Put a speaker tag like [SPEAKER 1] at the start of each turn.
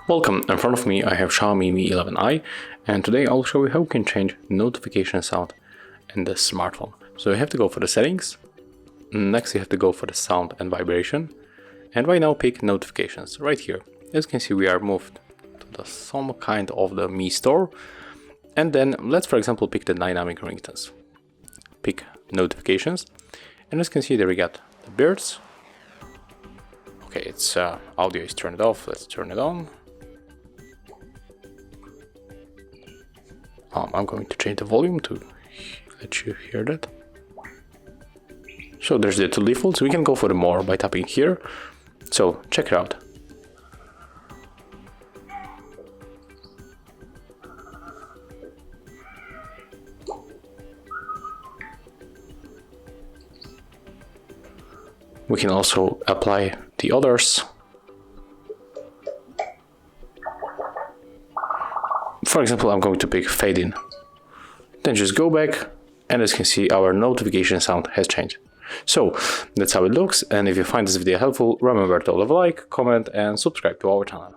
[SPEAKER 1] Welcome, in front of me I have Xiaomi Mi 11i, and today I'll show you how you can change notification sound in the smartphone. So you have to go for the settings, next you have to go for the sound and vibration, and right now pick notifications right here. As you can see, we are moved to some kind of the Mi store, and then let's for example pick the dynamic ringtones. Pick notifications, and as you can see there we got the birds. Okay, its audio is turned off, let's turn it on. I'm going to change the volume to let you hear that. So there's the two defaults. We can go for the more by tapping here. So check it out. We can also apply the others. For example, I'm going to pick fade in. Then just go back, and as you can see, our notification sound has changed. So that's how it looks, and if you find this video helpful, remember to leave a like, comment and subscribe to our channel.